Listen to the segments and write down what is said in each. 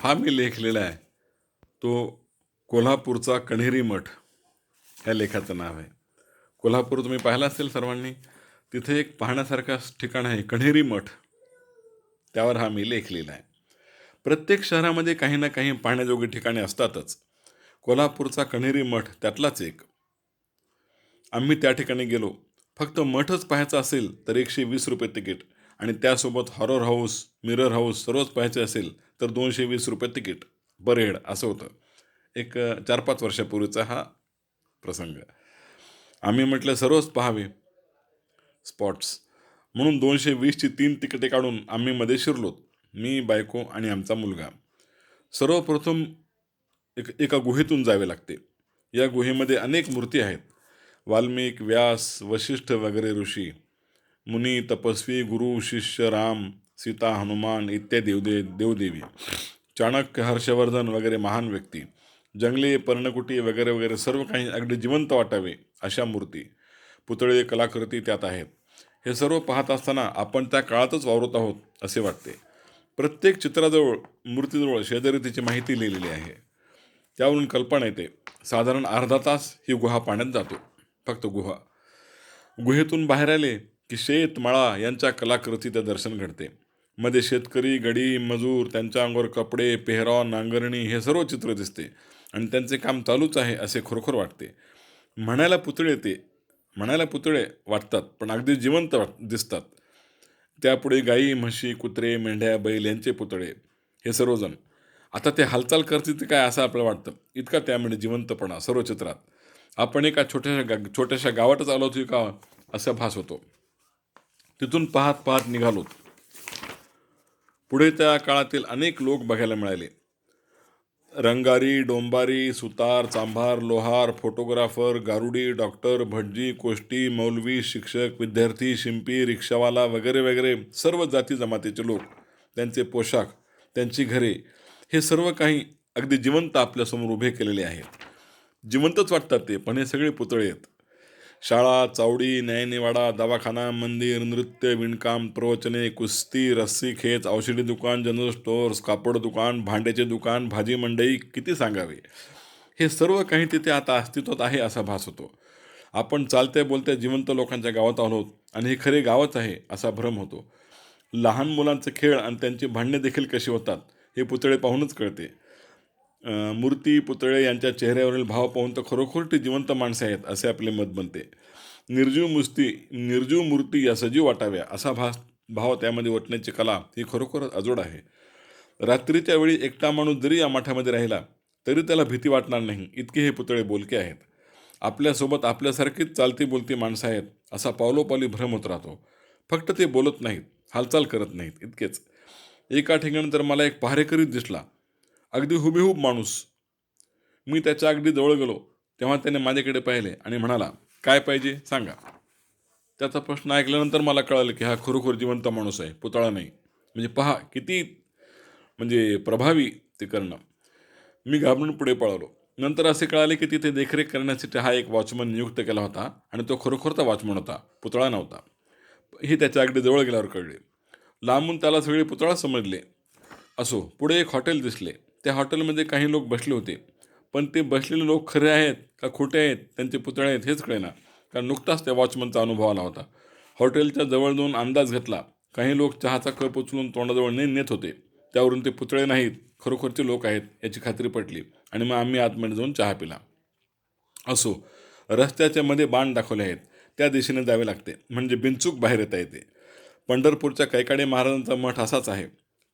हा मी लेख लिहिला आहे तो कोल्हापूरचा कण्हेरी मठ ह्या लेखाचं नाव आहे. कोल्हापूर तुम्ही पाहिला असेल सर्वांनी. तिथे एक पाहण्यासारखं ठिकाण आहे कण्हेरी मठ. त्यावर हा मी लेख लिहिला आहे. प्रत्येक शहरामध्ये काही ना काही पाहण्याजोगी ठिकाणे असतातच. कोल्हापूरचा कण्हेरी मठ त्यातलाच एक. आम्ही त्या ठिकाणी गेलो. फक्त मठच पाहायचा असेल तर ₹120 तिकीट आणि त्यासोबत हॉरर हाऊस, मिरर हाऊस सर्वच पाहायचे असेल तर ₹220 तिकीट पर हेड असं होतं. एक 4-5 वर्षापूर्वीचा हा प्रसंग. आम्ही म्हटलं सर्वच पाहावे स्पॉट्स. म्हणून 220ची 3 तिकिटे काढून आम्ही मध्ये शिरलो. मी, बायको आणि आमचा मुलगा. सर्वप्रथम एका गुहेतून जावे लागते. या गुहेमध्ये अनेक मूर्ती आहेत. वाल्मिक, व्यास, वशिष्ठ वगैरे ऋषी, मुनी, तपस्वी, गुरु, शिष्य, राम, सीता, हनुमान इत्यादी देवदेवी, चाणक्य, हर्षवर्धन वगैरे महान व्यक्ती, जंगले, पर्णकुटी वगैरे वगैरे सर्व काही अगदी जिवंत वाटावे अशा मूर्ती, पुतळे, कलाकृती त्यात आहेत. हे सर्व पाहत असताना आपण त्या काळातच वावरत आहोत असे वाटते. प्रत्येक चित्राजवळ, मूर्तीजवळ शेजारी तिची माहिती लिहिलेली आहे. त्यावरून कल्पना येते साधारण अर्धा तास ही गुहा पाण्यात जातो. फक्त गुहा. गुहेतून बाहेर आले की शेत, मळा यांच्या कलाकृतीचे दर्शन घडते. मध्ये शेतकरी, गडी, मजूर, त्यांच्या अंगावर कपडे, पेहराव, नांगरणी हे सर्व चित्र दिसते आणि त्यांचे काम चालूच आहे असे खरोखर वाटते. म्हणायला पुतळे ते म्हणायला पुतळे वाटतात पण अगदी जिवंत दिसतात. त्यापुढे गाई, म्हशी, कुत्रे, मेंढ्या, बैल यांचे पुतळे हे सर्वजण. आता ते हालचाल करतील ते काय असं आपल्याला वाटतं. इतका त्यामध्ये जिवंतपणा सर्व चित्रात. आपण एका छोट्याशा गावातच आलो होतो का असा भास होतो. तिथून पाहत पाहत निघालो. पुढे त्या काळातील अनेक लोक बघायला मिळाले. रंगारी, डोंबारी, सुतार, चांभार, लोहार, फोटोग्राफर, गारुडी, डॉक्टर, भटजी, कोष्टी, मौलवी, शिक्षक, विद्यार्थी, शिंपी, रिक्षावाला वगैरे वगैरे सर्व जाती जमातीचे लोक, त्यांचे पोशाख, त्यांची घरे हे सर्व काही अगदी जिवंत आपल्यासमोर उभे केलेले आहेत. जिवंतच वाटतात ते, पण हे सगळे पुतळे आहेत. शाळा, चावडी, न्यायनिवाडा, दवाखाना, मंदिर, नृत्य, विणकाम, प्रवचने, कुस्ती, रस्सी खेच, औषधी दुकान, जनरल स्टोअर्स, कापड दुकान, भांड्याचे दुकान, भाजी मंडई किती सांगावे. हे सर्व काही तिथे आता अस्तित्वात आहे असा भास होतो. आपण चालत्या बोलत्या जिवंत लोकांच्या गावात आलो आणि हे खरे गावच आहे असा भ्रम होतो. लहान मुलांचे खेळ आणि त्यांची भांडणे देखील कशी होतात हे पुतळे पाहूनच कळते. मूर्ती, पुतळे यांच्या चेहऱ्यावरील भाव पाहून तर खरोखर ते जिवंत माणसे आहेत असे आपले मत बनते. निर्जीव मूर्ती या सजीव वाटाव्या असा भाव त्यामध्ये ओतण्याची कला ही खरोखरच अजोड आहे. रात्रीच्या वेळी एकटा माणूस जरी या मठामध्ये राहिला तरी त्याला भीती वाटणार नाही इतके हे पुतळे बोलके आहेत. आपल्यासोबत आपल्यासारखीच चालती बोलती माणसं आहेत असा पावलोपावली भ्रम होत राहतो. फक्त ते बोलत नाहीत, हालचाल करत नाहीत इतकेच. एका ठिकाणी तर मला एक पहारेकरीच दिसला, अगदी हुबेहूब माणूस. मी त्याच्या अगदी जवळ गेलो तेव्हा त्याने माझ्याकडे पाहिले आणि म्हणाला, काय पाहिजे सांगा. त्याचा प्रश्न ऐकल्यानंतर मला कळालं की हा खरोखर जिवंत माणूस आहे, पुतळा नाही. म्हणजे पहा किती म्हणजे प्रभावी ते करणं. मी घाबरून पुढे पळालो. नंतर असे कळाले की तिथे देखरेख करण्यासाठी हा एक वॉचमन नियुक्त केला होता आणि तो खरोखरचा वॉचमन होता, पुतळा नव्हता. हे त्याच्या अगदी जवळ गेल्यावर कळले. लांबून त्याला सगळे पुतळा समजले. असो, पुढे एक हॉटेल दिसले. त्या हॉटेलमध्ये काही लोक बसले होते. पण ते बसलेले लोक खरे आहेत का खोटे आहेत, त्यांचे पुतळे आहेत हेच कळेना. कारण नुकताच त्या वॉचमनचा अनुभव आला होता. हॉटेलच्या जवळ जाऊन अंदाज घेतला. काही लोक चहाचा कप उचलून तोंडाजवळ नेत होते. त्यावरून ते पुतळे नाहीत, खरोखरचे लोक आहेत याची खात्री पटली आणि मग आम्ही आतमध्ये जाऊन चहा पिला. असो, रस्त्याच्या मध्ये बाण दाखवले आहेत. त्या दिशेने जावे लागते म्हणजे बिनचूक बाहेर येता येते. पंढरपूरच्या कैकाडे महाराजांचा मठ असाच आहे.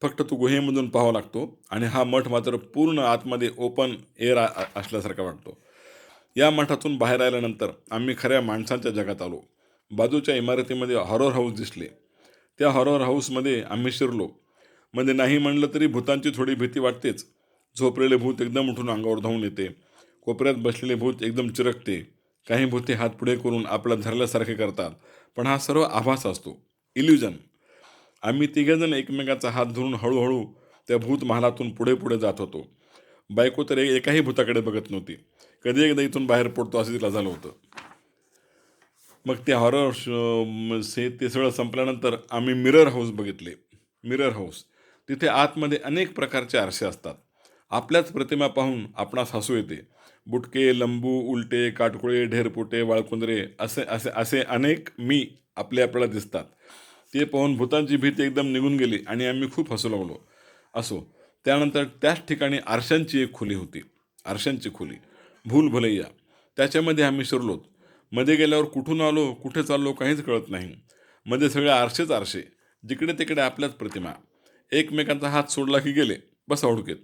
फक्त तो गुहेमधून पाहावा लागतो आणि हा मठ मात्र पूर्ण आतमध्ये ओपन एअर असल्यासारखा वाटतो. या मठातून बाहेर आल्यानंतर आम्ही खऱ्या माणसांच्या जगात आलो. बाजूच्या इमारतीमध्ये हॉरर हाऊस दिसले. त्या हॉरर हाऊसमध्ये आम्ही शिरलो. मध्ये नाही म्हणलं तरी भूतांची थोडी भीती वाटतेच. झोपलेले भूत एकदम उठून अंगावर धावून येते. कोपऱ्यात बसलेले भूत एकदम चिरकते. काही भूते हात पुढे करून आपल्या धरल्यासारखे करतात. पण हा सर्व आभास असतो, इल्युजन. आम्ही तिघेजण एकमेकाचा हात धरून हळूहळू त्या भूत महालातून पुढे पुढे जात होतो. बायको तर एकाही भूताकडे बघत नव्हती. कधी एकदा इथून बाहेर पडतो असं तिला झालं होतं. मग ते ते सगळं संपल्यानंतर आम्ही मिरर हाऊस बघितले. मिरर हाऊस तिथे आतमध्ये अनेक प्रकारचे आरसे असतात. आपल्याच प्रतिमा पाहून आपणास हसू येते. बुटके, लंबू, उलटे, काटकोळे, ढेरपोटे, वाळकुंद्रे असे असे असे अनेक मी आपल्याला दिसतात. ते पाहून भूतांची भीती एकदम निघून गेली आणि आम्ही खूप हसू लागलो. असो, त्यानंतर त्याच ठिकाणी आरशांची एक खोली होती. आरशांची खोली, भूल भुलैया. त्याच्यामध्ये आम्ही शिरलोत. मध्ये गेल्यावर कुठून आलो, कुठे चाललो काहीच कळत नाही. मध्ये सगळे आरसेच आरसे, जिकडे तिकडे आपल्याच प्रतिमा. एकमेकांचा हात सोडला की गेले, बस अडकेत.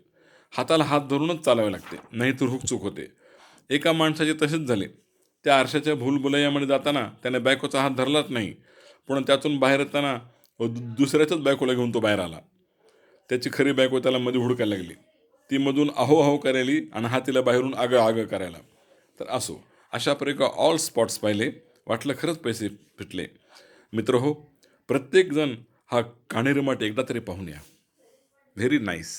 हाताला हात धरूनच चालावे लागते, नाहीतर हुकचूक होते. एका माणसाचे तसेच झाले. त्या आरशाच्या भूलभुलैयामध्ये जाताना त्याने बायकोचा हात धरलाच नाही, पण त्यातून बाहेर येताना दुसऱ्याच्याच बायकोला घेऊन तो बाहेर आला. त्याची खरी बायको त्याला मध्ये हुडकायला लागली. ती मधून अहो अहो करायली आणि हा तिला बाहेरून आगं आगं करायला. तर असो, अशा प्रकारे ऑल स्पॉट्स पाहिले. वाटलं खरंच पैसे फिटले. मित्र हो, प्रत्येकजण हा काणेरी मठ एकदा तरी पाहून या. Very nice.